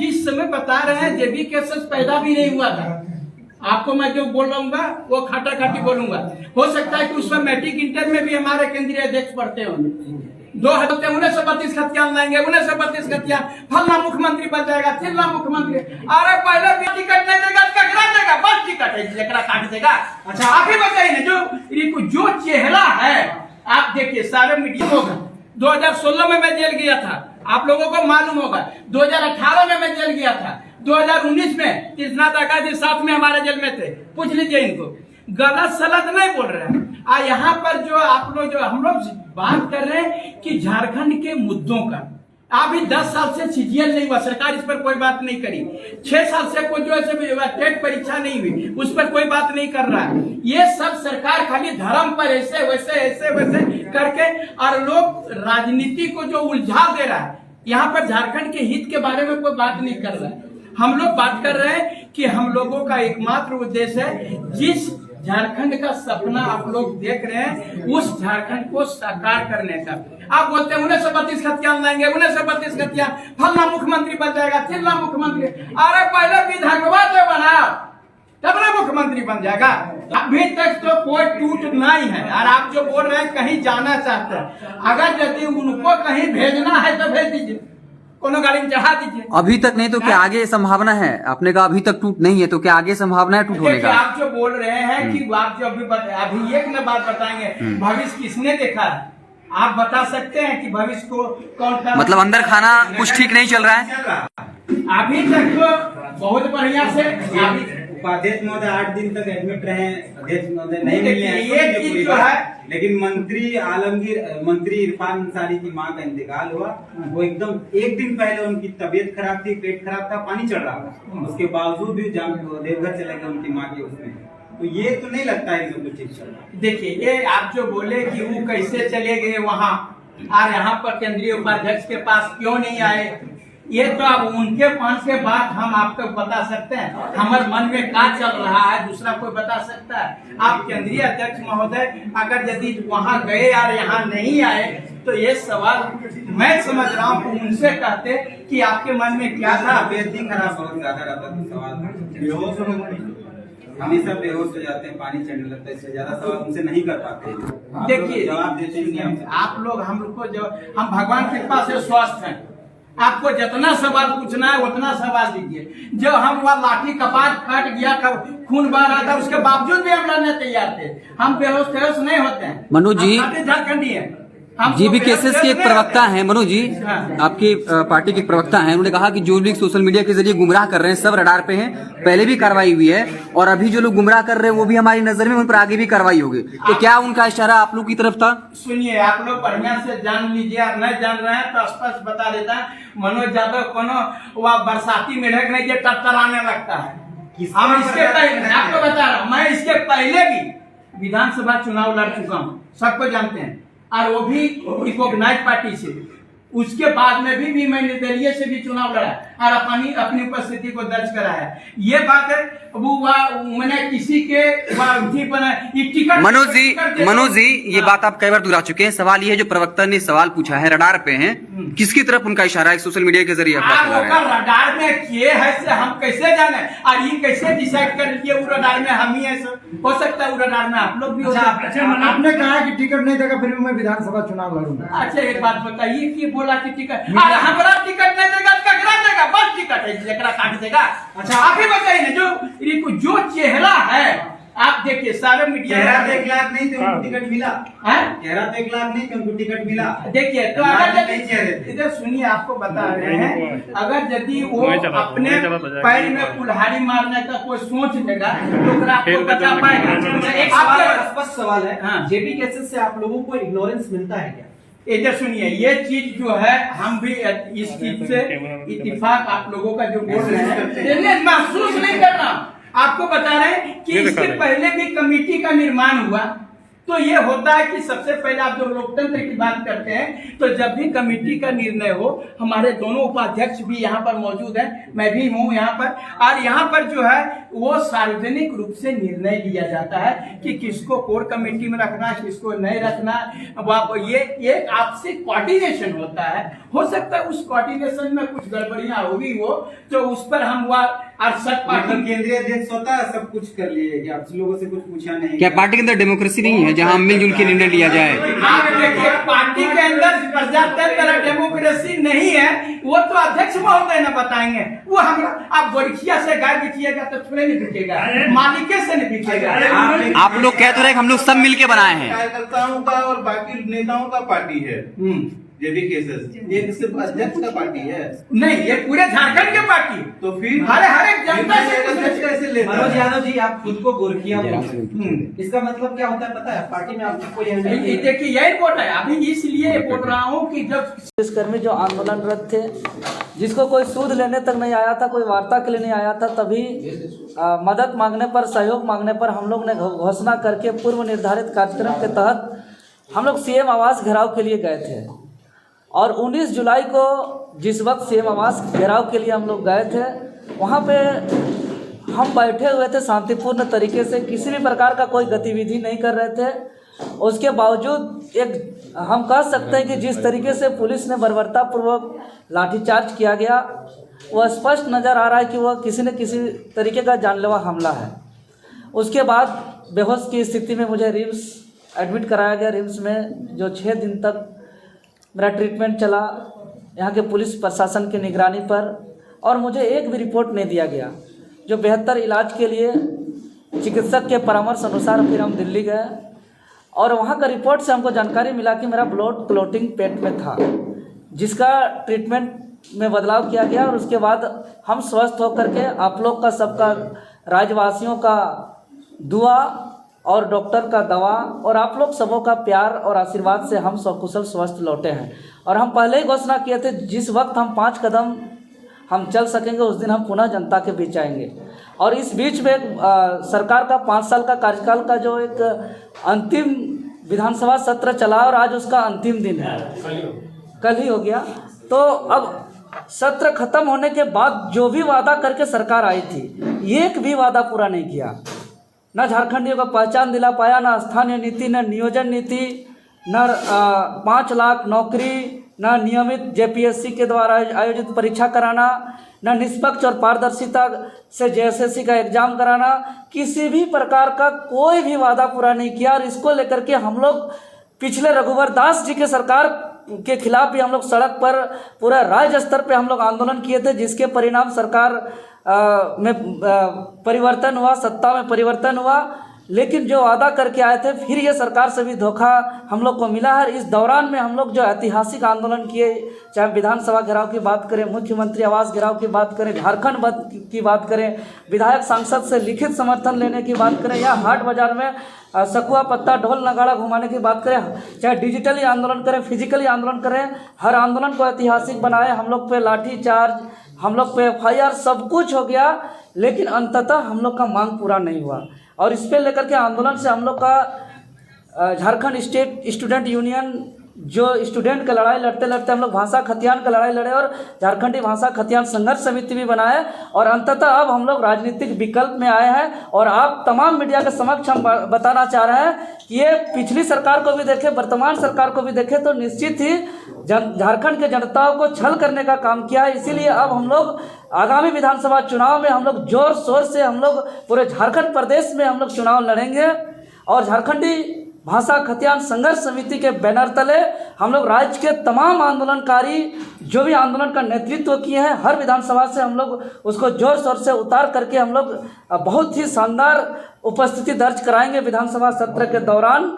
जिस समय बता रहे हैं जेबी केसेस पैदा भी नहीं हुआ था। आपको मैं जो बोल रहूंगा वो खाटा खाटी बोलूंगा। हो सकता है कि उसमें मैट्रिक इंटर में भी हमारे केंद्रीय अध्यक्ष पढ़ते होंगे। 1932 खतियान लाएंगे, 1932 खतियान, फलना मुख्यमंत्री बन जाएगा, चिल्ला मुख्यमंत्री। अरे पहले टिकट नहीं देगा, ककरा देगा? बस टिकट है, जकरा काट देगा। अच्छा आप ही बताइए ना, जो चेहरा है आप देखिए, सारे मीडिया होगा। 2016 में मैं जेल गया था, आप लोगों को मालूम होगा। 2018 में मैं जेल गया था। 2019 में कृष्णा दागा जी साथ में हमारे जेल में थे, पूछ लीजिए इनको। गलत सलत नहीं बोल रहे हैं। यहाँ पर जो आप लोग, जो हम लोग बात कर रहे हैं कि झारखंड के मुद्दों का, अभी 10 साल से सीजीएल नहीं हुआ, सरकार इस पर कोई बात नहीं करी। 6 साल से कोई जो है टेट परीक्षा नहीं हुई, उस पर कोई बात नहीं कर रहा है। ये सब सरकार खाली धर्म पर ऐसे वैसे करके और लोग राजनीति को जो उलझा दे रहा है, यहाँ पर झारखंड के हित के बारे में कोई बात नहीं कर रहा है। हम लोग बात कर रहे हैं कि हम लोगों का एकमात्र उद्देश्य है, जिस झारखंड का सपना आप लोग देख रहे हैं, उस झारखंड को साकार करने का। आप बोलते हैं 1932 खतियान लाएंगे, 1932 खतियान, फलना मुख्यमंत्री बन जाएगा, चिल्ला मुख्यमंत्री। अरे पहले विधानसभा जो बना तब ना मुख्यमंत्री बन जाएगा। अभी तक तो कोई टूट नहीं है। और आप जो बोल रहे हैं कहीं जाना चाहते हैं, अगर यदि उनको कहीं भेजना है तो भेज दीजिए, कोनो गाड़ी में चढ़ा दीजिए। अभी तक नहीं तो क्या आगे संभावना है? आपने कहा अभी तक टूट नहीं है, तो क्या आगे संभावना है टूट होने का? आप जो बोल रहे हैं कि आप जो अभी एक न बात बताएंगे, भविष्य किसने देखा है? आप बता सकते हैं कि भविष्य को कौन सा, मतलब अंदर खाना कुछ ठीक नहीं चल रहा है अभी तक तो बहुत बढ़िया से। उपाध्यक्ष महोदय 8 दिन तक एडमिट रहे, अध्यक्ष महोदय नहीं मिले हैं, ये चीज जो है, लेकिन मंत्री इरफान अंसारी की मां का इंतकाल हुआ। वो एकदम 1 दिन पहले उनकी तबीयत खराब थी, पेट खराब था, पानी चढ़ रहा था, उसके बावजूद भी देवघर चले गए उनकी मां के उसमें। तो ये तो नहीं लगता है कि कुछ ठीक चल रहा है। देखिए, ये आप जो बोले कि वो कैसे चले गए वहाँ और यहाँ पर केंद्रीय उपाध्यक्ष के पास क्यों नहीं आए, ये तो अब उनके पास के बात हम आपको बता सकते हैं। हमारे मन में क्या चल रहा है दूसरा कोई बता सकता है? आप केंद्रीय अध्यक्ष महोदय अगर यदि वहाँ गए और यहाँ नहीं आए, तो ये सवाल मैं समझ रहा हूँ उनसे कहते कि आपके मन में क्या था। तबीयत ही खराब बहुत ज्यादा रहता था, सवाल बेहोश हमेशा बेहोश हो जाते हैं, पानी चढ़ने लगता है, इससे ज्यादा सवाल उनसे नहीं कर पाते। देखिए, जवाब देते ही नहीं। आप लोग हम लोग को जो, हम भगवान की कृपा से स्वस्थ हैं, आपको जितना सवाल पूछना है उतना सवाल दीजिए। जब हम वह लाठी कपाट फट गया, खून बह रहा था, उसके बावजूद भी हम लड़ने तैयार थे। हम बेहोश नहीं होते हैं। मनोज जी, झारखंडी है। जीबी केसेस के एक प्रवक्ता हैं, मनोज जी आपकी पार्टी के प्रवक्ता हैं, उन्होंने कहा कि जो लोग सोशल मीडिया के जरिए गुमराह कर रहे हैं सब रडार पे हैं, पहले भी कार्रवाई हुई है और अभी जो लोग गुमराह कर रहे हैं वो भी हमारी नजर में, उन पर आगे भी कार्रवाई होगी। तो क्या उनका इशारा आप लोग की तरफ था? सुनिए, आप लोग बढ़िया से जान लीजिए, और नहीं जान रहे हैं तो स्पष्ट बता देता है। मनोज यादव कोनो वह बरसाती मेढक नहीं जो टटराने लगता है। हम इसके पहले आपको बता रहा हूँ, मैं इसके पहले भी विधानसभा चुनाव लड़ चुका हूँ, सबको जानते हैं, और वो भी रिकॉग्नाइज पार्टी से। उसके बाद में भी मैं निर्दलीय से भी चुनाव लड़ा और अपनी उपस्थिति को दर्ज कराया। ये बात है, वो मैंने किसी के टिकट। मनोज जी ये बात आप कई बार दोहरा चुके हैं। सवाल ये है, जो प्रवक्ता ने सवाल पूछा है, रडार पे हैं, किसकी तरफ उनका इशारा है? सोशल मीडिया के जरिए रडार में किए है से हम कैसे जाने, और ये कैसे डिसाइड कर लीजिए वो रडार में हम ही है? हो सकता है वो रडार में आप लोग भी हो। आपने कहा कि टिकट नहीं देगा फिर भी मैं विधानसभा चुनाव लड़ूंगा। अच्छा एक बात बताइए कि बोला कि टिकट, हमारा टिकट नहीं देगा, ककरा देगा? बस टिकट है, जकरा काट देगा। अच्छा आप ही बताइए ना, जो चेहरा है आप देखिए, सारे मीडिया। चेहरा तो 1 लाख नहीं थे, उनको टिकट मिला। चेहरा तो 1 लाख नहीं थे, उनको टिकट मिला। देखिए, तो अगर इधर सुनिए, आपको बता रहे हैं, अगर यदि वो अपने पैर में कुल्हाड़ी मारने का कोई सोच लेगा तो आपको बचा पाएगा? एक स्पष्ट सवाल है, जेबी केसेस से आप लोगों को इग्नोरेंस मिलता है क्या? इधर सुनिए, ये चीज जो है हम भी इस चीज से इत्तेफाक आप लोगों का जो बोल रहे हैं महसूस नहीं करना। आपको बता रहे हैं कि इसके पहले भी कमेटी का निर्माण हुआ, तो ये होता है कि सबसे पहले आप जो लोकतंत्र की बात करते हैं, तो जब भी कमेटी का निर्णय हो, हमारे दोनों उपाध्यक्ष भी यहाँ पर मौजूद हैं, मैं भी हूँ यहाँ पर, और यहाँ पर जो है वो सार्वजनिक रूप से निर्णय लिया जाता है कि किसको कोर कमेटी में रखना है, किसको नहीं रखना। ये आपसी कोऑर्डिनेशन होता है। हो सकता है उस कोऑर्डिनेशन में कुछ गड़बड़ियां होगी हो, तो उस पर हम पार्टी केंद्रीय अध्यक्ष होता है, सब कुछ कर लिए कि आप लोगों से कुछ पूछा नहीं। क्या पार्टी के अंदर डेमोक्रेसी नहीं है जहां मिलजुल के निर्णय लिया जाए? आप देखिए, पार्टी के अंदर प्रजातंत्र डेमोक्रेसी नहीं है, वो तो अध्यक्ष महोदय न बताएंगे। वो हम आप गोरखिया से गाय बिकिएगा तो थोड़े नहीं बिकेगा, मालिके से नहीं बिकेगा। आप लोग कह तो रहे हम लोग सब मिलके बनाए हैं। कार्यकर्ताओं का और बाकी नेताओं का पार्टी है जेबी केसेस, ये सिर्फ अध्यक्ष का पार्टी है नहीं, ये पूरे झारखंड के पार्टी। तो फिर हर एक जनता से अध्यक्ष कैसे लेता मनोज है? यादव जी, आप खुद को गोरखिया बोलते हैं, इसका मतलब क्या होता है पता है? पार्टी में आपको कोई देखिए यही बोल रहा है, अभी इसलिए बोल रहा हूँ कि जब पुलिसकर्मी जो आंदोलनरत थे, जिसको कोई सूद लेने तक नहीं आया था, कोई वार्ता के लिए नहीं आया था, तभी मदद मांगने पर, सहयोग मांगने पर हम लोग ने घोषणा करके पूर्व निर्धारित कार्यक्रम के तहत हम लोग सीएम आवास घेराव के लिए गए थे। और 19 जुलाई को जिस वक्त सीएम आवास घेराव के लिए हम लोग गए थे, वहाँ पे हम बैठे हुए थे शांतिपूर्ण तरीके से, किसी भी प्रकार का कोई गतिविधि नहीं कर रहे थे। उसके बावजूद एक हम कह सकते हैं कि जिस तरीके से पुलिस ने बर्बरतापूर्वक लाठीचार्ज किया गया, वह स्पष्ट नज़र आ रहा है कि वह किसी न किसी तरीके का जानलेवा हमला है। उसके बाद बेहोश की स्थिति में मुझे रिम्स एडमिट कराया गया। रिम्स में जो 6 दिन तक मेरा ट्रीटमेंट चला, यहाँ के पुलिस प्रशासन की निगरानी पर, और मुझे एक भी रिपोर्ट नहीं दिया गया। जो बेहतर इलाज के लिए चिकित्सक के परामर्श अनुसार फिर हम दिल्ली गए, और वहाँ का रिपोर्ट से हमको जानकारी मिला कि मेरा ब्लड क्लॉटिंग पेट में था, जिसका ट्रीटमेंट में बदलाव किया गया। और उसके बाद हम स्वस्थ होकर के आप लोग का, सबका, राज्यवासियों का दुआ और डॉक्टर का दवा और आप लोग सबों का प्यार और आशीर्वाद से हम सकुशल स्वस्थ लौटे हैं। और हम पहले ही घोषणा किए थे, जिस वक्त हम 5 कदम हम चल सकेंगे उस दिन हम पुनः जनता के बीच आएंगे। और इस बीच में सरकार का 5 साल का कार्यकाल का जो एक अंतिम विधानसभा सत्र चला, और आज उसका अंतिम दिन है, कल ही हो गया। तो अब सत्र खत्म होने के बाद जो भी वादा करके सरकार आई थी, एक भी वादा पूरा नहीं किया। न झारखंडियों को पहचान दिला पाया, न स्थानीय नीति, न नियोजन नीति, न 5 लाख नौकरी, न नियमित जेपीएससी के द्वारा आयोजित परीक्षा कराना, न निष्पक्ष और पारदर्शिता से जेएसएससी का एग्जाम कराना। किसी भी प्रकार का कोई भी वादा पूरा नहीं किया। और इसको लेकर के हम लोग पिछले रघुवर दास जी के सरकार के खिलाफ भी हम लोग सड़क पर पूरा राज्य स्तर पे हम लोग आंदोलन किए थे, जिसके परिणाम सरकार में परिवर्तन हुआ, सत्ता में परिवर्तन हुआ। लेकिन जो वादा करके आए थे, फिर ये सरकार से भी धोखा हम लोग को मिला है। इस दौरान में हम लोग जो ऐतिहासिक आंदोलन किए, चाहे विधानसभा घेराव की बात करें, मुख्यमंत्री आवास घेराव की बात करें, झारखंड बंद की बात करें, विधायक सांसद से लिखित समर्थन लेने की बात करें, या हाट बाजार में सकुआ पत्ता ढोल नगाड़ा घुमाने की बात करें, चाहे डिजिटली आंदोलन करें, फिजिकली आंदोलन करें, हर आंदोलन को ऐतिहासिक बनाए। हम लोग पे लाठीचार्ज, हम लोग पे FIR, सब कुछ हो गया, लेकिन अंततः हम लोग का मांग पूरा नहीं हुआ। और इस पे लेकर के आंदोलन से हम लोग का झारखंड स्टेट स्टूडेंट यूनियन, जो स्टूडेंट का लड़ाई लड़ते लड़ते हम लोग भाषा खतियान का लड़ाई लड़े, और झारखंडी भाषा खतियान संघर्ष समिति भी बनाए, और अंततः अब हम लोग राजनीतिक विकल्प में आए हैं। और आप तमाम मीडिया के समक्ष हम बताना चाह रहे हैं कि ये पिछली सरकार को भी देखे, वर्तमान सरकार को भी देखे, तो निश्चित ही झारखंड के जनताओं को छल करने का काम किया है। इसीलिए अब हम लोग आगामी विधानसभा चुनाव में हम लोग जोर शोर से, हम लोग पूरे झारखंड प्रदेश में हम लोग चुनाव लड़ेंगे। और झारखंडी भाषा खतियान संघर्ष समिति के बैनर तले हम लोग राज्य के तमाम आंदोलनकारी जो भी आंदोलन का नेतृत्व किए हैं, हर विधानसभा से हम लोग उसको जोर शोर से उतार करके हम लोग बहुत ही शानदार उपस्थिति दर्ज कराएंगे विधानसभा सत्र के दौरान।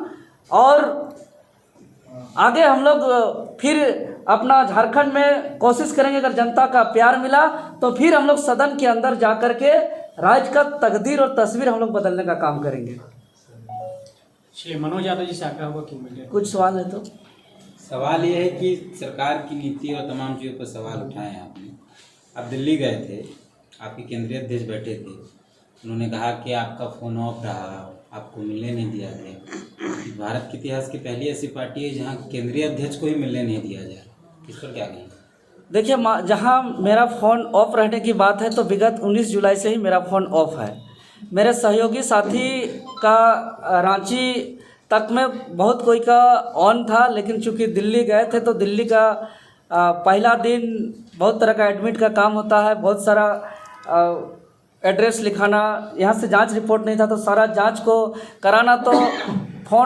और आगे हम लोग फिर अपना झारखंड में कोशिश करेंगे, अगर जनता का प्यार मिला तो फिर हम लोग सदन के अंदर जा कर के राज्य का तकदीर और तस्वीर हम लोग बदलने का काम करेंगे। मनोज यादव जी से आग्रह होगा कि कुछ सवाल है तो? सवाल ये है कि सरकार की नीति और तमाम चीज़ों पर सवाल उठाए हैं आपने। आप दिल्ली गए थे, आपके केंद्रीय अध्यक्ष बैठे थे, उन्होंने कहा कि आपका फ़ोन ऑफ रहा, आपको मिलने नहीं दिया गया। भारत के इतिहास की पहली ऐसी पार्टी है जहां केंद्रीय अध्यक्ष को ही मिलने नहीं दिया जा रहा, इस पर क्या कहेंगे? देखिए जहाँ मेरा फ़ोन ऑफ रहने की बात है तो विगत 19 जुलाई से ही मेरा फ़ोन ऑफ है। मेरे सहयोगी साथी का रांची तक में बहुत कोई का ऑन था, लेकिन चूंकि दिल्ली गए थे तो दिल्ली का पहला दिन बहुत तरह का एडमिट का काम होता है, बहुत सारा एड्रेस लिखाना, यहाँ से जांच रिपोर्ट नहीं था तो सारा जांच को कराना, तो